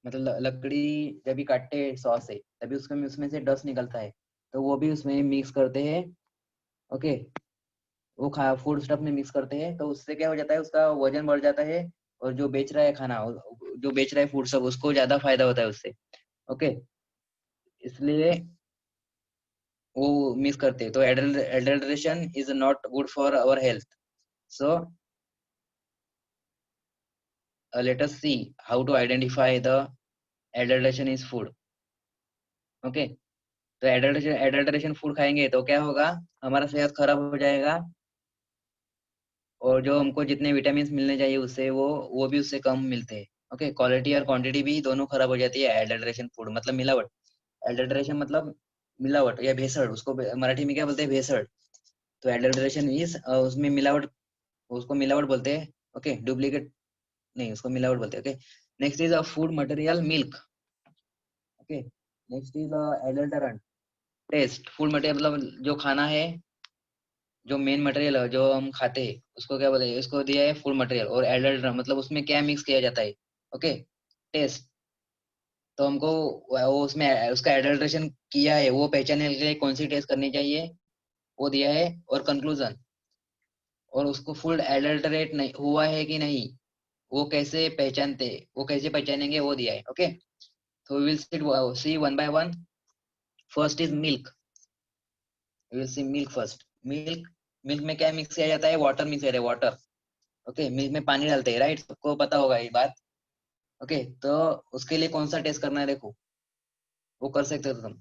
मतलब लकड़ी जब भी काटते हैं सॉ से तभी उसमें उसमें से डस्ट निकलता है, तो वो भी उसमें मिक्स करते हैं। ओके, वो खा फूड स्टफ में मिक्स करते हैं, तो उससे क्या हो जाता है, उसका वजन बढ़ जाता है। और जो बेच रहा है खाना, जो बेच रहा है फूड सब, उसको ज्यादा फायदा होता है उससे। ओके, इसलिए वो मिस करते हैं। तो adulteration is not good for our health. So let us see how to identify the adulteration is food. Okay, तो एडल्ट्रेशन फूड खाएंगे तो क्या होगा, हमारा सेहत खराब हो जाएगा, और जो हमको जितने विटामिन मिलने चाहिए उससे वो भी उससे कम मिलते हैं। ओके, क्वालिटी और क्वांटिटी भी दोनों खराब हो जाती है एडल्ट्रेशन फूड, मतलब मिलावट। एडल्ट्रेशन मतलब मिलावट या भेसड़, उसको मराठी में क्या बोलते हैं, भेसड़। तो एडल्ट्रेशन इज उसमें मिलावट, उसको मिलावट बोलते हैं। ओके, डुप्लीकेट नहीं, उसको मिलावट बोलते हैं। Okay, next is a food material milk. Okay, next is adulterant test. Food material मतलब जो खाना है, जो मेन मटेरियल है जो हम खाते हैं उसको क्या बोलते हैं, इसको दिया है फूड मटेरियल। और एडल्ट मतलब उसमें क्या मिक्स किया जाता है। ओके, टेस्ट, तो हमको वो उसमें उसका एडल्ट्रेशन किया है वो पहचानने के लिए कौन सी टेस्ट करनी चाहिए वो दिया है। और कंक्लूजन, और उसको फुल एडल्टरेट नहीं हुआ है कि नहीं, वो कैसे पहचानते, वो कैसे पहचानेंगे वो दिया है। Okay, so we will see one by one. First is milk. We will see milk first. Milk में क्या मिक्स किया जाता है, वाटर मिक्स किया जाता है, वाटर। ओके, मिल्क में पानी डालते हैं राइट, सबको पता होगा ये बात। ओके, तो उसके लिए कौन सा टेस्ट करना है देखो, वो कर सकते हो तुम।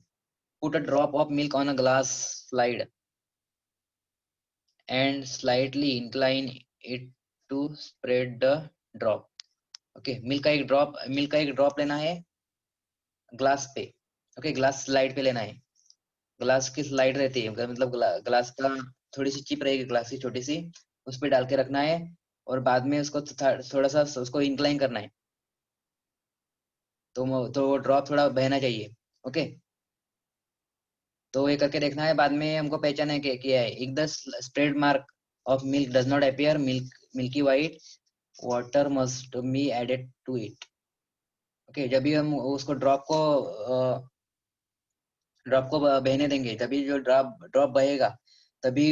Put a drop of milk on a glass slide and slightly incline it to spread the drop. Okay, milk का एक ड्रॉप लेना है ग्लास पे। ओके, ग्लास स्लाइड पे लेना है। ग्लास की स्लाइड रहती है, मतलब ग्लास का थोड़ी सी चिप रहेगी, ग्लास की छोटी सी, उस पे डाल के रखना है। और बाद में उसको थोड़ा सा उसको इंक्लाइन करना है, तो वो ड्रॉप थोड़ा बहना चाहिए। ओके, तो ये करके देखना है, बाद में हमको पहचान है किया है। If the spread mark of milk does not appear, milky white, water must be added to it. Okay, जब भी हम उसको ड्रॉप को बहने देंगे, तभी जो ड्रॉप बहेगा, तभी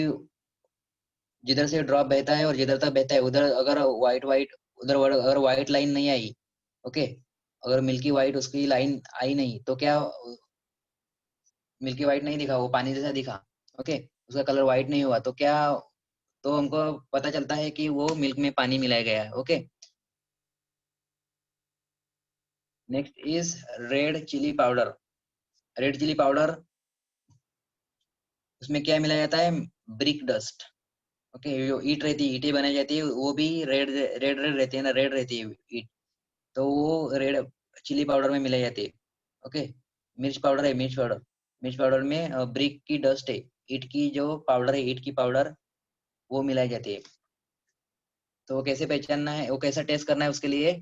जिधर से ड्रॉप बहता है और जिधर तक बहता है उधर अगर व्हाइट व्हाइट, अगर व्हाइट लाइन नहीं आई, ओके, अगर मिल्की व्हाइट उसकी लाइन आई नहीं, तो क्या, मिल्की व्हाइट नहीं दिखा, वो पानी जैसा दिखा, ओके, उसका कलर व्हाइट नहीं हुआ, तो क्या, तो हमको पता चलता है कि वो मिल्क में पानी मिलाया गया है। Okay, next is red chili powder. Red chili powder, उसमें क्या मिलाया जाता है, ब्रिक डस्ट। ओके, जो ईट रहती है, ईटें बनाई जाती है, वो भी रेड रेड रेड रहती है ना, रेड रहती है ईट, तो वो रेड चिली पाउडर में मिलाई जाती है। ओके, मिर्च पाउडर है, मिर्च पाउडर में ब्रिक की डस्ट है, ईट की जो पाउडर है, ईट की पाउडर, वो मिलाई जाती है। तो वो कैसे पहचानना है, वो कैसा टेस्ट करना है उसके लिए,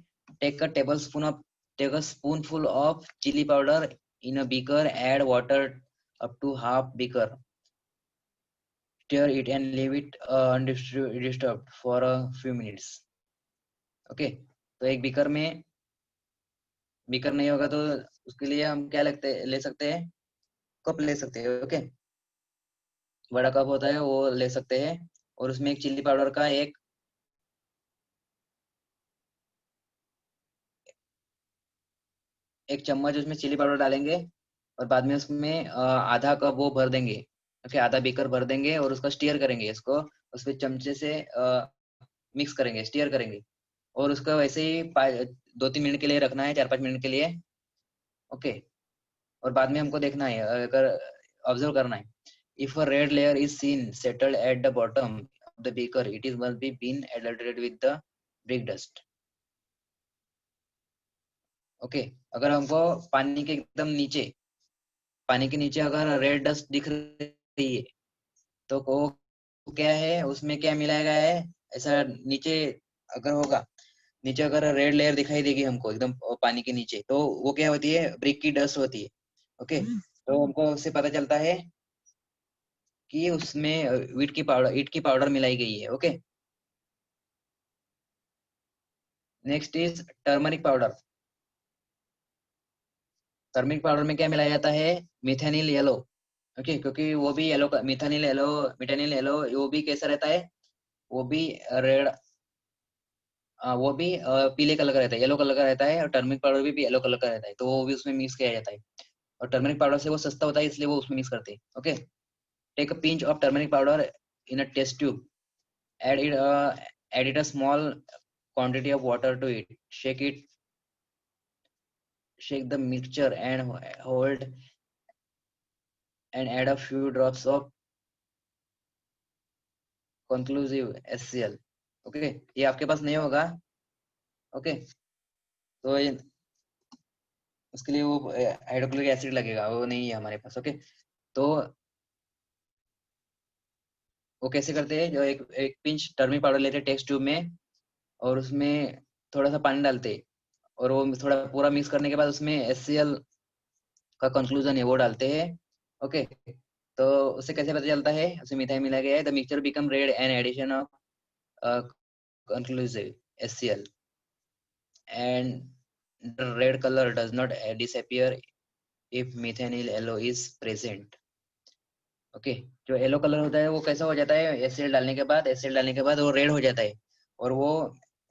take a spoonful of chili powder in a beaker, add water up to half beaker, stir it and leave it undisturbed for a few minutes. Okay, तो एक बीकर नहीं होगा तो उसके लिए हम क्या ले सकते हैं, कप ले सकते हैं। ओके, बड़ा कप होता है वो ले सकते हैं, और उसमें एक चिल्ली पाउडर का एक 1 चम्मच उसमें चिली पाउडर डालेंगे और बाद में उसमें आधा कप वो भर देंगे। ओके, आधा बीकर भर देंगे और उसको स्टीयर करेंगे, इसको उसमें चमचे से मिक्स करेंगे, स्टीयर करेंगे और उसको वैसे ही 2-3 मिनट के लिए रखना है, 4-5 मिनट के लिए। ओके, और बाद में हमको देखना है, अगर ऑब्जर्व करना है, if a red layer is seen settled at the bottom of the beaker it is must be been adulterated with the brick dust. Okay, अगर हमको पानी के एकदम नीचे, पानी के नीचे अगर रेड डस्ट दिख रही है तो वो क्या है, उसमें क्या मिलाया गया है, ऐसा नीचे अगर होगा, नीचे अगर रेड लेयर दिखाई देगी हमको एकदम पानी के नीचे, तो वो क्या होती है, ब्रिक की डस्ट होती है। ओके, तो हमको उससे पता चलता है कि उसमें ईट की पाउडर मिलाई गई है। Okay, next is turmeric powder. Turmeric powder में क्या मिलाया जाता है, मिथेनिल येलो। ओके, क्योंकि वो भी येलो, मिथेनिल येलो, मिथेनिल येलो वो भी कैसा रहता है, वो भी रेड, वो भी पीले कलर का रहता है, येलो कलर का रहता है, और टर्मरिक पाउडर भी येलो कलर का रहता है, तो वो भी उसमें मिक्स किया जाता है। और टर्मरिक पाउडर से वो सस्ता होता है, इसलिए वो उसमें मिक्स करते हैं। Okay, take a pinch of turmeric powder in a test tube, add it add it a small quantity of water to it, shake the mixture and hold, and add a few drops of conclusive HCl। Okay, ये आपके पास नहीं होगा। Okay, तो उसके लिए वो hydrochloric acid लगेगा, वो नहीं है हमारे पास। ओके, तो वो कैसे करते हैं, जो एक एक पिंच टर्मरिक पाउडर लेते हैं टेस्ट ट्यूब में, और उसमें थोड़ा सा पानी डालते हैं, और वो थोड़ा पूरा मिक्स करने के बाद उसमें HCl का कंक्लूजन है वो डालते हैं। ओके, तो उससे कैसे पता चलता है, उसमें मिथाइल मिला गया है, the mixture become red and addition of conclusive HCl, and the red color does not disappear if methanol yellow is present। Okay, जो येलो कलर होता है वो कैसा हो जाता है, एसिड डालने के बाद, एसिड डालने के बाद वो रेड हो जाता है, और वो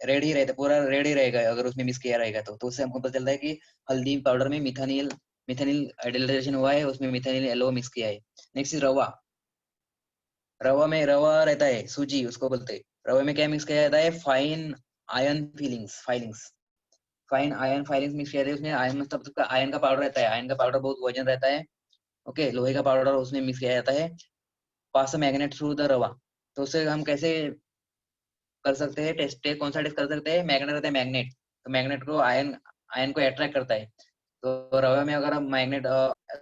रेड ही रहता है, पूरा रेड ही रहेगा अगर उसमें मिक्स किया रहेगा तो उससे हमको पता चलता है कि हल्दी पाउडर में मिथानिल मिथानिल एडल्ट्रेशन हुआ है, उसमें मिथानिल येलो मिक्स किया है। नेक्स्ट इज रवा। रवा में, रवा रहता है सूजी उसको बोलते हैं, रवे में क्या मिक्स किया जाता है, fine ion filings, fine ion filings mix किया जाता है, उसमें आयन मतलब उसका आयन का पाउडर रहता है, आयन का पाउडर बहुत वजन रहता है। ओके, लोहे का पाउडर उसमें मिक्स किया जाता है, पास मैग्नेट थ्रू द रवा। तो उससे हम कैसे कर सकते हैं टेस्ट, कौन सा टेस्ट कर सकते हैं, मैग्नेट रहता है, मैग्नेट, तो मैग्नेट को आयन, आयन को अट्रैक्ट करता है, तो रवे में अगर हम मैग्नेट,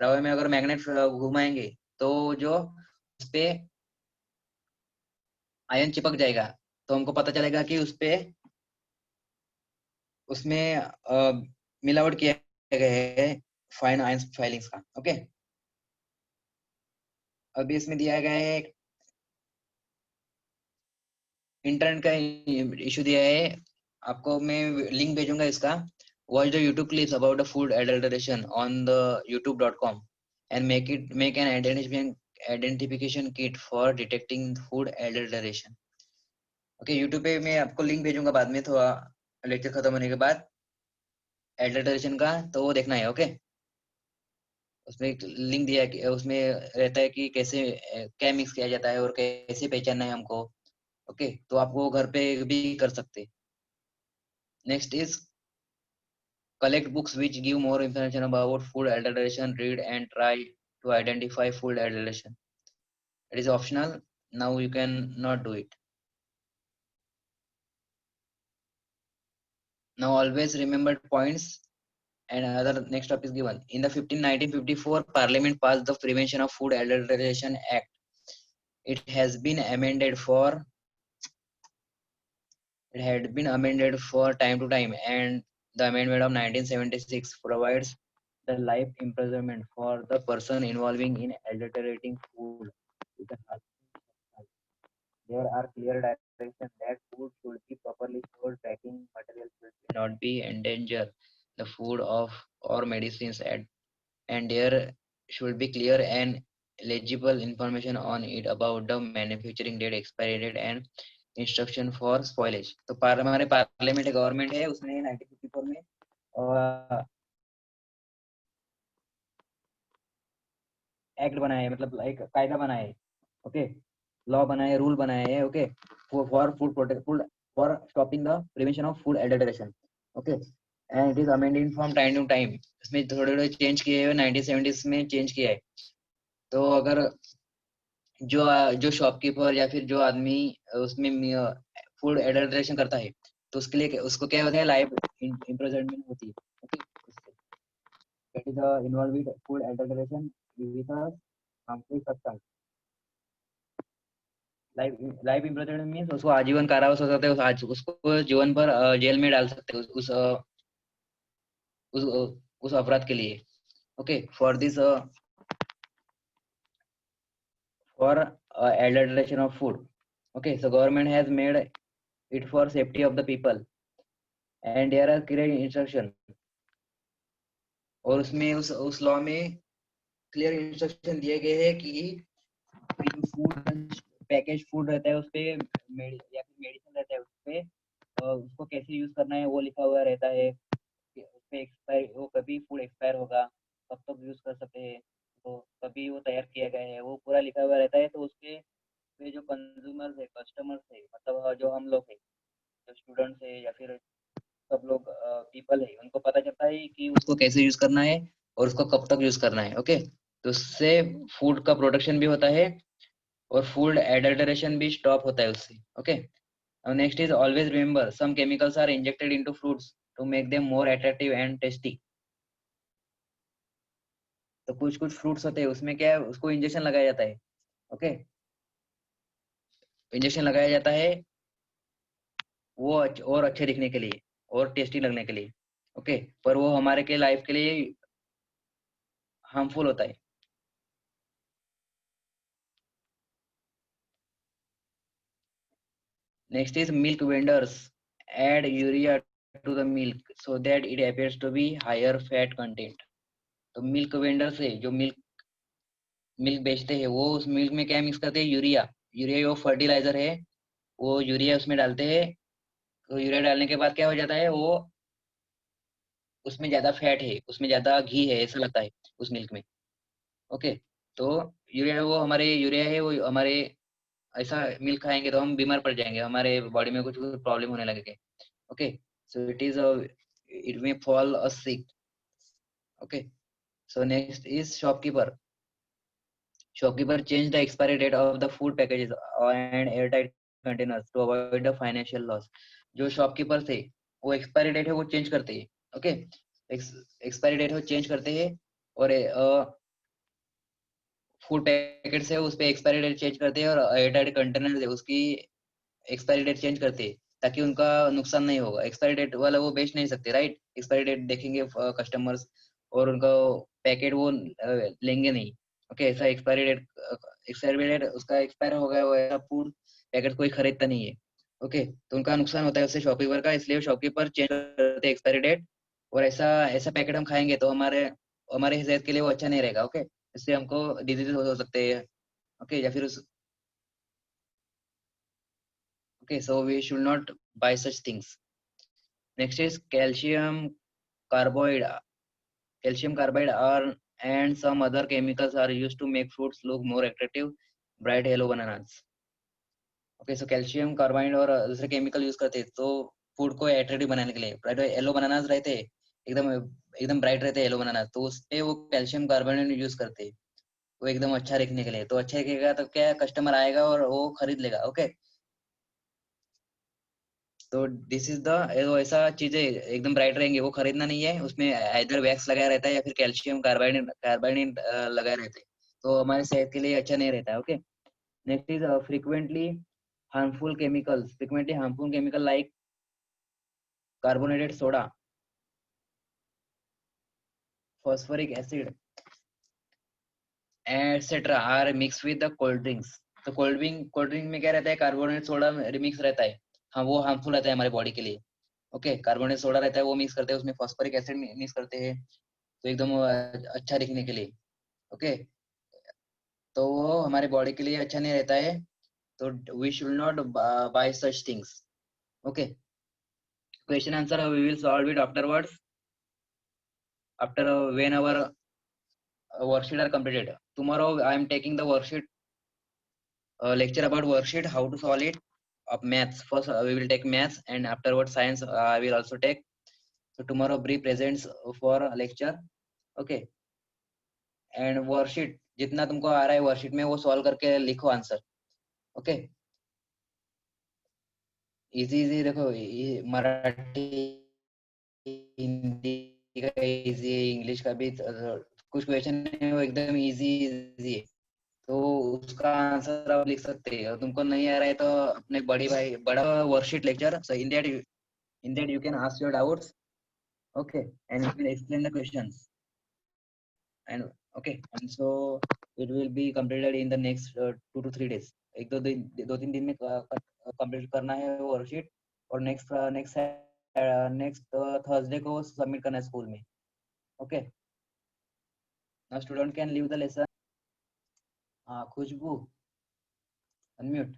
रवे में अगर मैग्नेट घुमाएंगे तो जो उस पे आयन चिपक जाएगा, तो हमको पता चलेगा कि उस पे, उसमें मिलावट किया गया है फाइन आयन फाइलिंग्स का। ओके, अभी इसमें दिया गया है, इंटरनेट का इशू दिया है आपको, मैं लिंक भेजूंगा इसका, watch the YouTube clips about the food adulteration on the youtube.com and make an identification kit for detecting food adulteration. Okay, YouTube पे मैं आपको लिंक भेजूंगा बाद में, थोड़ा लेक्चर खत्म होने के बाद, एडल्ट्रेशन का, तो वो देखना है। ओके, उसमें एक लिंक दिया है कि उसमें रहता है कि कैसे क्या मिक्स किया जाता है और कैसे पहचानना है हमको। ओके, तो आप वो घर पे भी कर सकते हैं। Next is collect books which give more information about food adulteration, read and try to identify food adulteration, it is optional, now you can not do it। Now always remember points, and another next topic is given in the 1954 parliament passed the prevention of food adulteration act, it has been amended for, it had been amended for time to time, and the amendment of 1976 provides the life imprisonment for the person involving in adulterating food with a harsh penalty. There are clear directions that food should be properly stored, packing material should not be endanger the food of or medicines at, and there should be clear and legible information on it about the manufacturing date, expiry date and instruction for spoilage. तो हमारे parliament government है, उसने 1954 में act बनाए हैं, मतलब एक कायदा बनाए हैं, ओके, लॉ बनाए, रूल बनाए हैं, okay, for food protect food, for stopping the prevention of food adulteration, okay, and it is amending from time to time. इसमें थोड़े थोड़े चेंज किए हुए 1970s में चेंज किया है। तो अगर जो जो शॉपकीपर या फिर जो आदमी उसमें फूड एडल्ट्रेशन करता है, तो उसके लिए उसको क्या होता है, लाइफ इम्प्रिजनमेंट होती है, okay, that is involve with food adulteration with a harmful substance. Life life imprisonment means उसको आजीवन कारावास हो सकता है, उसको जीवन भर जेल में डाल सकते हैं उस उस अपराध के लिए, okay, for this for adulteration of food, okay, so government has made it for safety of the people and there are clear instruction, और उसमें उस लॉ में क्लियर इंस्ट्रक्शन दिए गए हैं कि फूड पैकेज फूड रहता है उस पे या फिर मेडिसिन रहता है उस पे उसको कैसे यूज करना है वो लिखा हुआ रहता है कि उस पे एक्सपायर, वो कभी फूड एक्सपायर होगा, कब तक यूज कर सकते हैं, तो कभी वो तैयार किया गया है वो पूरा लिखा हुआ रहता है। तो उसके पे जो कंज्यूमर्स है, कस्टमर्स है, मतलब जो हम लोग है, जो स्टूडेंट्स है या फिर सब लोग पीपल है, उनको पता चलता है कि उसको कैसे यूज करना है और उसको कब तक यूज करना है, ओके। तो उससे फूड का प्रोडक्शन भी होता है और फूड एडल्टरेशन भी स्टॉप होता है उससे, okay. Next is always remember some chemicals are injected into fruits to make them more attractive and tasty. तो कुछ कुछ फ्रूट्स होते हैं उसमें क्या है, उसको इंजेक्शन लगाया जाता है, ओके, इंजेक्शन लगाया जाता है वो और अच्छे दिखने के लिए और टेस्टी लगने के लिए, ओके, पर वो हमारे के लाइफ के लिए हार्मफुल होता है। Next is milk vendors add urea to the milk so that it appears to be higher fat content। तो मिल्क वेंडर से जो मिल्क मिल्क बेचते हैं वो उस मिल्क में क्या मिक्स करते हैं, यूरिया। यूरिया वो फर्टिलाइजर है, वो यूरिया उसमें डालते हैं। तो यूरिया डालने के बाद क्या हो जाता है, वो उसमें ज्यादा फैट है, उसमें ज्यादा घी है ऐसा लगता है उस मिल्क में, ओके। तो यूरिया है वो हमारे, ऐसा मिल्क खाएंगे तो हम बीमार पड़ जाएंगे, हमारे बॉडी में कुछ प्रॉब्लम होने लगेगा, okay. So it may fall a sick, okay. So next is shopkeeper. Shopkeeper changed the expiry date of the food packages and airtight containers to avoid the financial loss। जो shopkeeper थे वो expiry date है वो change करते हैं, okay, expiry date है वो change करते हैं और फूड पैकेट है उस पे एक्सपायरी डेट चेंज करते हैं और एयरटाइट कंटेनर है उसकी एक्सपायरी डेट चेंज करते हैं ताकि उनका नुकसान नहीं होगा। एक्सपायरी डेट वाला वो बेच नहीं सकते, राइट, एक्सपायरी डेट देखेंगे कस्टमर्स और उनका पैकेट वो लेंगे नहीं, ओके। ऐसा एक्सपायरी डेट उसका एक्सपायर हो गया वो ऐसा फूड पैकेट कोई खरीदता नहीं है, ओके। तो उनका नुकसान होता है उससे शॉपकीपर का, इसलिए शॉपकीपर चेंज करते हैं एक्सपायरी डेट। और ऐसा ऐसा पैकेट हम खाएंगे तो हमारे हमारे सेहत के लिए वो अच्छा नहीं रहेगा, ओके। इससे हमको डिजीज हो सकते हैं, ओके, या फिर उस, okay, so we should not buy such things। Next is carbide calcium carbide are and some other chemicals are used to make fruits look more attractive, bright yellow bananas। okay, so calcium carbide और दूसरे chemical use करते हैं तो food को attractive बनाने के लिए, bright yellow bananas रहते हैं, एकदम एकदम ब्राइट रहते हैं येलो बनाना, तो उस पे वो कैल्शियम कार्बोनेट यूज करते हैं वो एकदम अच्छा दिखने के लिए। तो अच्छा दिखेगा तो क्या कस्टमर आएगा और वो खरीद लेगा, ओके। तो दिस इज द, ऐसा चीजें एकदम ब्राइट रहेंगे वो खरीदना नहीं है, उसमें इधर वैक्स लगाया रहता है या फिर कैल्शियम कार्बाइड कार्बाइड लगाए रहते हैं, तो हमारे सेहत के लिए अच्छा नहीं रहता है, okay. Next is frequently harmful chemical like carbonated soda, phosphoric acid etcetera are mix with the cold drinks. तो कोल्ड ड्रिंक में क्या रहता है, कार्बोनेट सोडा रिमिक्स रहता है, हाँ वो हार्मफुल रहता है हमारे बॉडी के लिए, ओके। कार्बोनेट सोडा रहता है वो मिक्स करते हैं, उसमें फॉस्फोरिक एसिड मिक्स करते हैं तो एकदम अच्छा दिखने के लिए, ओके। तो वो हमारे बॉडी के लिए अच्छा नहीं रहता है, तो we should not buy such things, okay. Question answer we will solve it afterwards, after when our worksheet are completed. Tomorrow I am taking the worksheet lecture about worksheet, how to solve it of maths. First we will take maths and afterwards science I will also take. So tomorrow Bree presents for a lecture. Okay. And worksheet जितना तुमको आ रहा है worksheet में वो solve करके लिखो answer. Okay. Easy easy देखो, मराठी हिंदी का इजी है, इंग्लिश का भी कुछ क्वेश्चन है वो एकदम इजी इजी है, तो उसका आंसर आप लिख सकते हैं. तुमको नहीं आ रहा है तो अपने बड़ा worksheet lecture, so in that you can ask your doubts. Okay. And you can explain the questions. And okay, and so it will be completed in the next 2 to 3 days. एक दो तीन दिन में कंप्लीट करना है worksheet, और next Thursday को submit करना है स्कूल में. Okay. Now student can leave the lesson. हाँ खुशबू, अनम्यूट.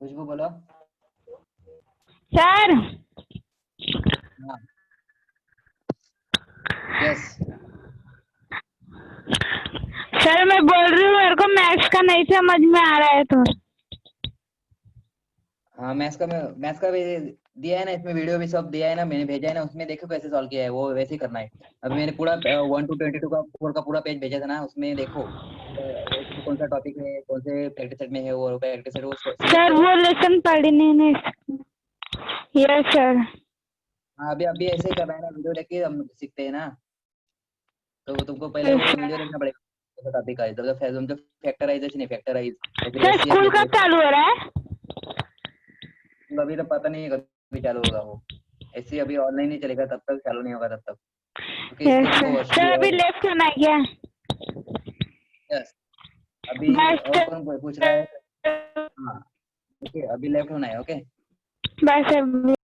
खुशबू बोलो. सर. यस सर मैं बोल रही हूँ मेरे को मैथ्स का नहीं समझ में आ रहा है तो. हाँ मैथ्स का भी दिया है ना, इसमें वीडियो भी सब दिया है ना, मैंने भेजा है ना, उसमें देखो कैसे सॉल्व किया है, वो वैसे ही करना है. अभी मैंने पूरा 1 to 22 का 4 का पूरा पेज भेजा था ना, उसमें देखो कौन सा टॉपिक है, कौन से प्रैक्टिस सेट में है, वो प्रैक्टिस सेट वो select सर करो. वो लेसन पढ़ी नहीं. Yes sir. हाँ अभी ऐसे ही करना है ना, वीडियो देख के हम सीखते हैं ना, तो तुमको पहले वो वीडियो देखना पड़ेगा टॉपिक का. जब फैक्टराइजेशन है, फैक्टराइज सर स्कूल कब चालू हो रहा है? अभी तो पता नहीं है कभी चालू होगा. वो ऐसे अभी ऑनलाइन ही चलेगा, तब तक चालू नहीं होगा तब तक. क्योंकि यस इसके सर. सर अभी लेफ्ट होना है क्या? यस अभी बस और कौन पूछ रहा है? हाँ ओके, अभी लेफ्ट होना है. ओके बस.